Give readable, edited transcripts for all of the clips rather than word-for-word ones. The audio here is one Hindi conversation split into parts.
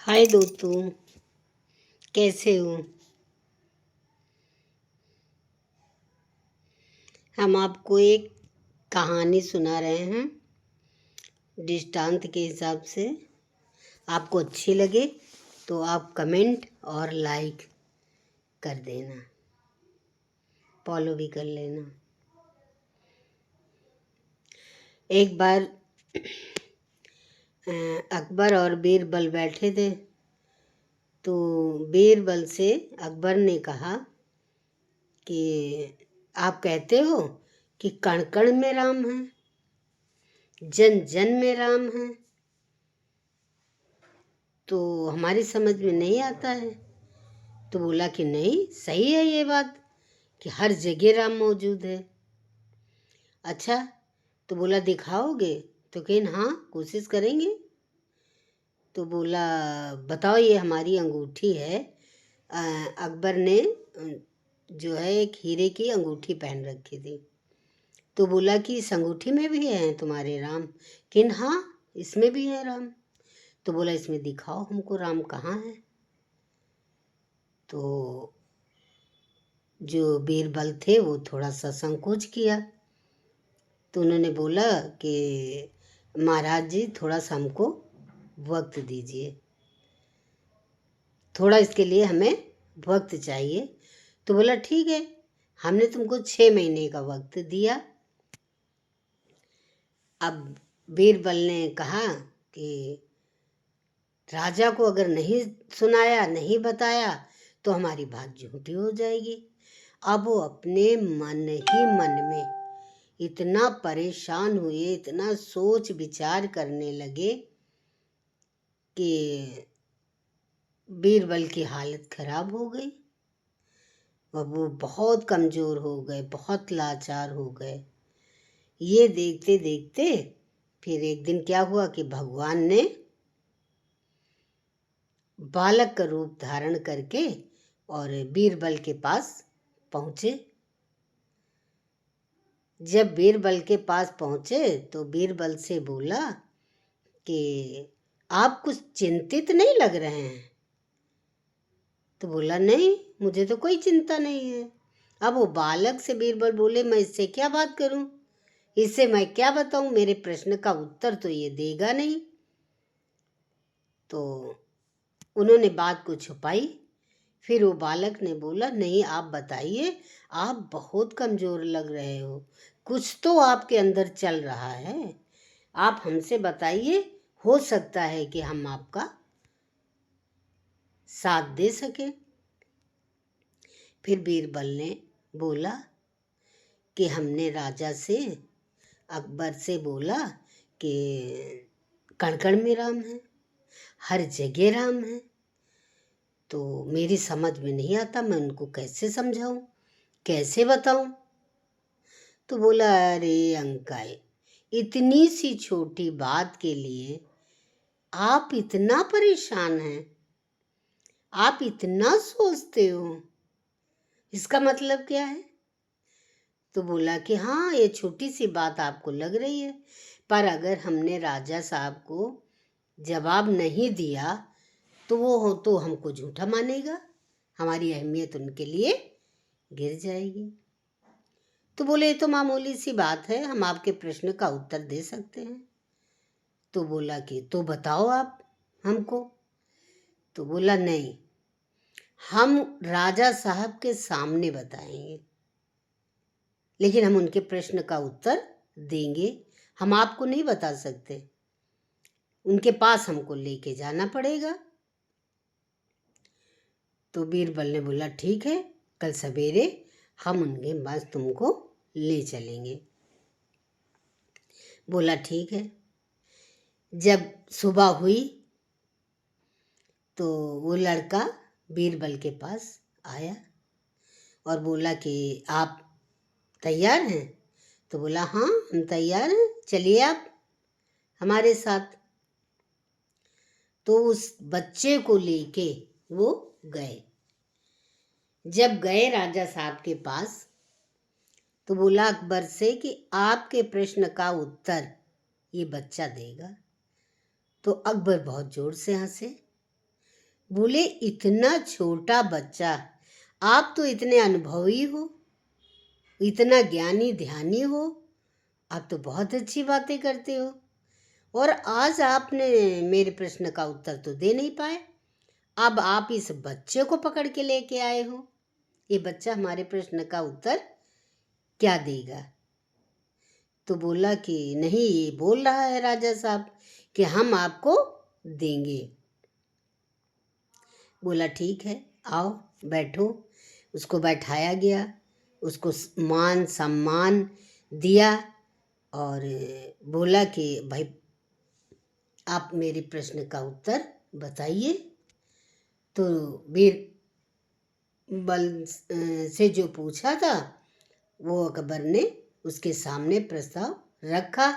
हाय दोस्तों, कैसे हो। हम आपको एक कहानी सुना रहे हैं दृष्टांत के हिसाब से। आपको अच्छी लगे तो आप कमेंट और लाइक कर देना, फॉलो भी कर लेना। एक बार अकबर और बीरबल बैठे थे, तो बीरबल से अकबर ने कहा कि आप कहते हो कि कण कण में राम है, जन जन में राम है, तो हमारी समझ में नहीं आता है। तो बोला कि नहीं, सही है ये बात कि हर जगह राम मौजूद है। अच्छा, तो बोला दिखाओगे? तो कहीं हाँ, कोशिश करेंगे। तो बोला बताओ, ये हमारी अंगूठी है। अकबर ने जो है एक हीरे की अंगूठी पहन रखी थी। तो बोला कि इस अंगूठी में भी हैं तुम्हारे राम? किन हाँ, इसमें भी है राम। तो बोला इसमें दिखाओ हमको राम कहाँ है। तो जो बीरबल थे वो थोड़ा सा संकोच किया। तो उन्होंने बोला कि महाराज जी, थोड़ा सा हमको वक्त दीजिए, थोड़ा इसके लिए हमें वक्त चाहिए। तो बोला ठीक है, हमने तुमको 6 महीने का वक्त दिया। अब बीरबल ने कहा कि राजा को अगर नहीं सुनाया, नहीं बताया, तो हमारी बात झूठी हो जाएगी। अब वो अपने मन ही मन में इतना परेशान हुए, इतना सोच विचार करने लगे कि बीरबल की हालत खराब हो गई। अब वो बहुत कमज़ोर हो गए, बहुत लाचार हो गए। ये देखते देखते फिर एक दिन क्या हुआ कि भगवान ने बालक का रूप धारण करके और बीरबल के पास पहुँचे। जब बीरबल के पास पहुँचे तो बीरबल से बोला कि आप कुछ चिंतित नहीं लग रहे हैं। तो बोला नहीं, मुझे तो कोई चिंता नहीं है। अब वो बालक से बीरबल बोले मैं इससे क्या बात करूं, इससे मैं क्या बताऊं, मेरे प्रश्न का उत्तर तो ये देगा नहीं। तो उन्होंने बात को छुपाई। फिर वो बालक ने बोला नहीं, आप बताइए, आप बहुत कमज़ोर लग रहे हो, कुछ तो आपके अंदर चल रहा है, आप हमसे बताइए, हो सकता है कि हम आपका साथ दे सकें। फिर बीरबल ने बोला कि हमने राजा से, अकबर से बोला कि कण कण में राम है, हर जगह राम है, तो मेरी समझ में नहीं आता, मैं उनको कैसे समझाऊं, कैसे बताऊं। तो बोला अरे अंकल, इतनी सी छोटी बात के लिए आप इतना परेशान हैं, आप इतना सोचते हो, इसका मतलब क्या है? तो बोला कि हाँ, ये छोटी सी बात आपको लग रही है, पर अगर हमने राजा साहब को जवाब नहीं दिया तो वो तो हमको झूठा मानेगा, हमारी अहमियत उनके लिए गिर जाएगी। तो बोले ये तो मामूली सी बात है, हम आपके प्रश्न का उत्तर दे सकते हैं। तो बोला कि तो बताओ आप हमको। तो बोला नहीं, हम राजा साहब के सामने बताएंगे, लेकिन हम उनके प्रश्न का उत्तर देंगे, हम आपको नहीं बता सकते, उनके पास हमको लेके जाना पड़ेगा। तो बीरबल ने बोला ठीक है, कल सवेरे हम उनके पास तुमको ले चलेंगे। बोला ठीक है। जब सुबह हुई तो वो लड़का बीरबल के पास आया और बोला कि आप तैयार हैं? तो बोला हाँ, हम तैयार हैं, चलिए आप हमारे साथ। तो उस बच्चे को लेके वो गए। जब गए राजा साहब के पास तो बोला अकबर से कि आपके प्रश्न का उत्तर ये बच्चा देगा। तो अकबर बहुत जोर से हंसे बोले इतना छोटा बच्चा, आप तो इतने अनुभवी हो, इतना ज्ञानी ध्यानी हो, आप तो बहुत अच्छी बातें करते हो, और आज आपने मेरे प्रश्न का उत्तर तो दे नहीं पाए। अब आप इस बच्चे को पकड़ के लेके आए हो, ये बच्चा हमारे प्रश्न का उत्तर क्या देगा? तो बोला कि नहीं, ये बोल रहा है राजा साहब कि हम आपको देंगे। बोला ठीक है, आओ बैठो। उसको बैठाया गया, उसको मान सम्मान दिया और बोला कि भाई आप मेरे प्रश्न का उत्तर बताइए। तो बीरबल से जो पूछा था वो अकबर ने उसके सामने प्रस्ताव रखा।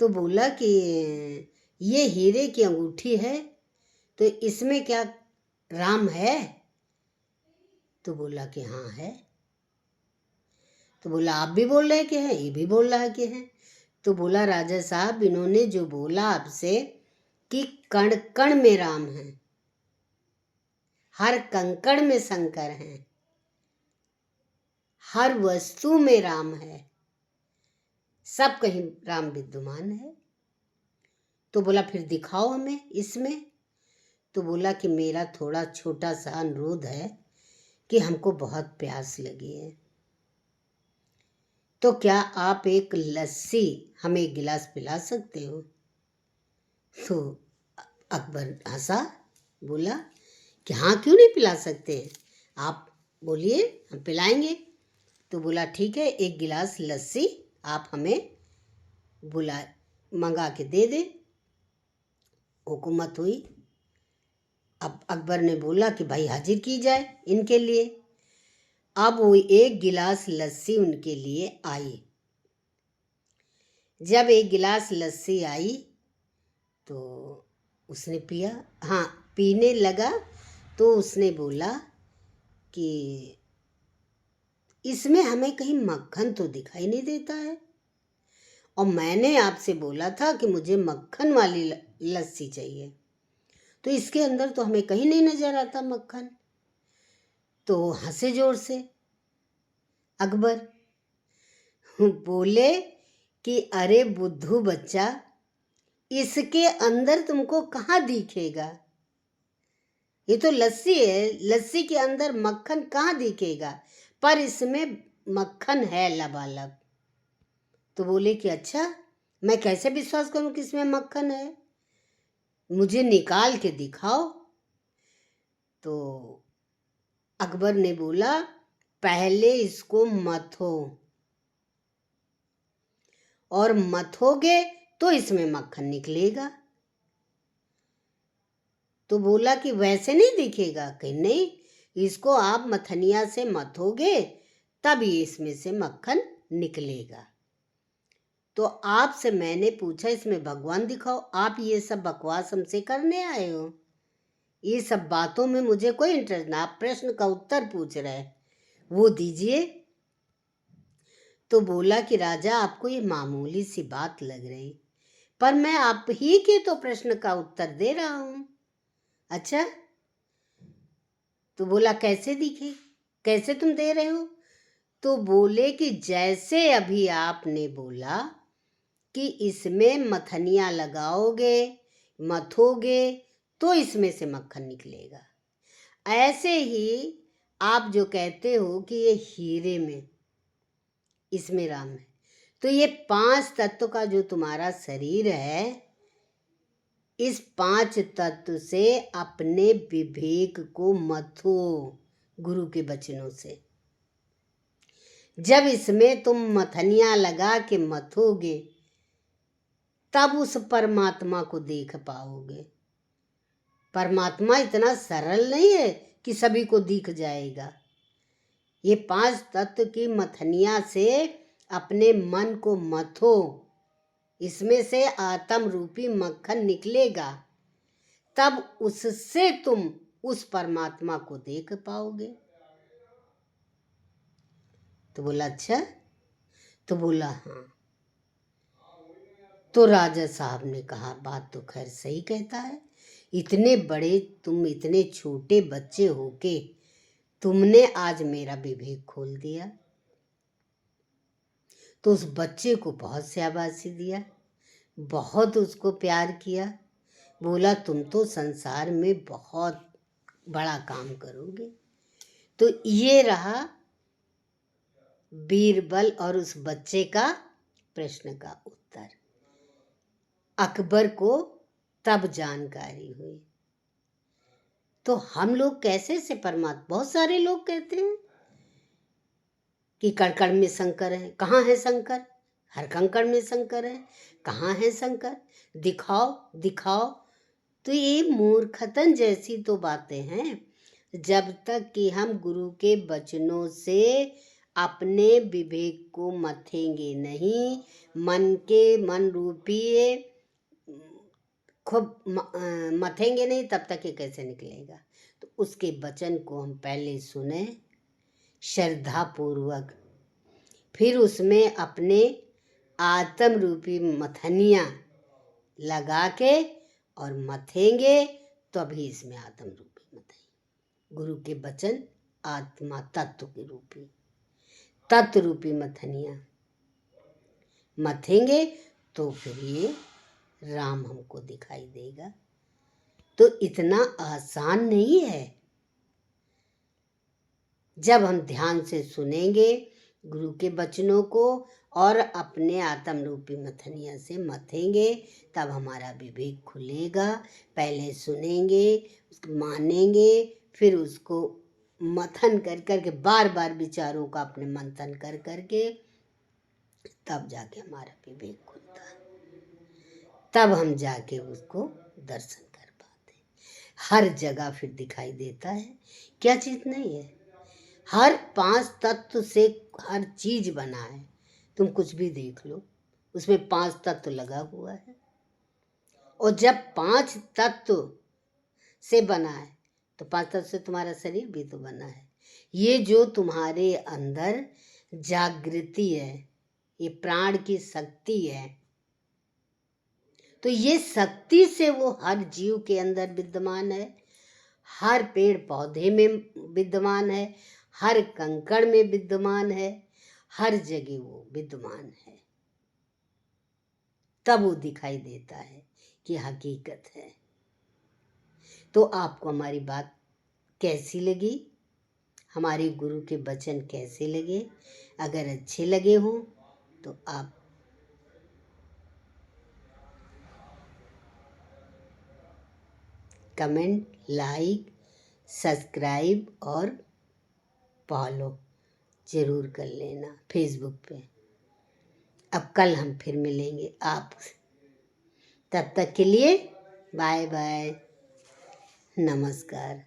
तो बोला कि ये हीरे की अंगूठी है, तो इसमें क्या राम है? तो बोला कि हाँ है। तो बोला आप भी बोल रहे कि हैं, ये भी बोल रहा है कि है। तो बोला राजा साहब, इन्होंने जो बोला आपसे कि कण कण में राम है, हर कंकड़ में शंकर हैं, हर वस्तु में राम है, सब कहीं राम विद्यमान है। तो बोला फिर दिखाओ हमें इसमें। तो बोला कि मेरा थोड़ा छोटा सा अनुरोध है कि हमको बहुत प्यास लगी है, तो क्या आप एक लस्सी हमें एक गिलास पिला सकते हो? तो अकबर हंसा, बोला कि हाँ क्यों नहीं पिला सकते, आप बोलिए हम पिलाएंगे। तो बोला ठीक है, एक गिलास लस्सी आप हमें बुला मंगा के दे दे। हुकूमत हुई। अब अकबर ने बोला कि भाई हाजिर की जाए इनके लिए। अब वो एक गिलास लस्सी उनके लिए आई। जब एक गिलास लस्सी आई तो उसने पिया। हाँ, पीने लगा तो उसने बोला कि इसमें हमें कहीं मक्खन तो दिखाई नहीं देता है, और मैंने आपसे बोला था कि मुझे मक्खन वाली लस्सी चाहिए, तो इसके अंदर तो हमें कहीं नहीं नजर आता मक्खन। तो हंसे जोर से अकबर, बोले कि अरे बुद्धू बच्चा, इसके अंदर तुमको कहाँ दिखेगा, ये तो लस्सी है, लस्सी के अंदर मक्खन कहाँ दिखेगा, पर इसमें मक्खन है लबालब। तो बोले कि अच्छा, मैं कैसे विश्वास करूं कि इसमें मक्खन है, मुझे निकाल के दिखाओ। तो अकबर ने बोला पहले इसको मथो, और मथोगे तो इसमें मक्खन निकलेगा। तो बोला कि वैसे नहीं दिखेगा, कि नहीं, इसको आप मथनिया से मथोगे तब ये इसमें से मक्खन निकलेगा। तो आपसे मैंने पूछा इसमें भगवान दिखाओ, आप ये सब बकवास हमसे करने आए हो, ये सब बातों में मुझे कोई इंटरेस्ट ना, आप प्रश्न का उत्तर पूछ रहे हैं वो दीजिए। तो बोला कि राजा आपको ये मामूली सी बात लग रही, पर मैं आप ही के तो प्रश्न का उत्तर दे रहा हूं। अच्छा, तो बोला कैसे दिखे, कैसे तुम दे रहे हो? तो बोले कि जैसे अभी आपने बोला कि इसमें मथनिया लगाओगे, मथोगे तो इसमें से मक्खन निकलेगा, ऐसे ही आप जो कहते हो कि ये हीरे में इसमें राम है, तो ये 5 तत्व का जो तुम्हारा शरीर है, इस 5 तत्व से अपने विवेक को मथो गुरु के वचनों से। जब इसमें तुम मथनिया लगा के मथोगे तब उस परमात्मा को देख पाओगे। परमात्मा इतना सरल नहीं है कि सभी को दिख जाएगा। ये 5 तत्व की मथनिया से अपने मन को मथो, इसमें से आत्म रूपी मक्खन निकलेगा, तब उससे तुम उस परमात्मा को देख पाओगे। तो बोला अच्छा, तो बोला हाँ। तो राजा साहब ने कहा बात तो खैर सही कहता है, इतने बड़े तुम इतने छोटे बच्चे होके तुमने आज मेरा विवेक खोल दिया। तो उस बच्चे को बहुत शाबाशी दिया, बहुत उसको प्यार किया, बोला तुम तो संसार में बहुत बड़ा काम करोगे। तो ये रहा बीरबल और उस बच्चे का प्रश्न का उत्तर। अकबर को तब जानकारी हुई। तो हम लोग कैसे से परमात्मा, बहुत सारे लोग कहते हैं कि कण कण में शंकर है। कहाँ है शंकर? हर कंकड़ में शंकर है। कहाँ है शंकर? दिखाओ दिखाओ। तो ये मूर्खतन जैसी तो बातें हैं। जब तक कि हम गुरु के वचनों से अपने विवेक को मथेंगे नहीं, मन रूपी खूब मथेंगे नहीं, तब तक ये कैसे निकलेगा। तो उसके वचन को हम पहले सुने श्रद्धा पूर्वक, फिर उसमें अपने आत्म रूपी मथनियाँ लगा के और मथेंगे, तभी इसमें आत्म रूपी मथेंगे। गुरु के वचन आत्मा तत्व के रूपी, तत्व रूपी मथनियाँ मथेंगे तो फिर ये राम हमको दिखाई देगा। तो इतना आसान नहीं है। जब हम ध्यान से सुनेंगे गुरु के वचनों को और अपने आत्म रूपी मथनिया से मथेंगे, तब हमारा विवेक खुलेगा। पहले सुनेंगे, उसको मानेंगे, फिर उसको मथन कर करके बार बार विचारों का अपने मंथन कर करके तब जाके हमारा विवेक खुलता है। तब हम जाके उसको दर्शन कर पाते। हर जगह फिर दिखाई देता है, क्या चीज नहीं है। हर 5 तत्व से हर चीज बना है। तुम कुछ भी देख लो, उसमें 5 तत्व लगा हुआ है। और जब 5 तत्व से बना है तो 5 तत्व से तुम्हारा शरीर भी तो बना है। ये जो तुम्हारे अंदर जागृति है, ये प्राण की शक्ति है, तो ये शक्ति से वो हर जीव के अंदर विद्यमान है, हर पेड़ पौधे में विद्यमान है, हर कंकड़ में विद्यमान है, हर जगह वो विद्यमान है। तब वो दिखाई देता है कि हकीकत है। तो आपको हमारी बात कैसी लगी, हमारे गुरु के वचन कैसे लगे? अगर अच्छे लगे हों तो आप कमेंट, लाइक, सब्सक्राइब और फॉलो जरूर कर लेना फेसबुक पे। अब कल हम फिर मिलेंगे आप। तब तक के लिए बाय बाय, नमस्कार।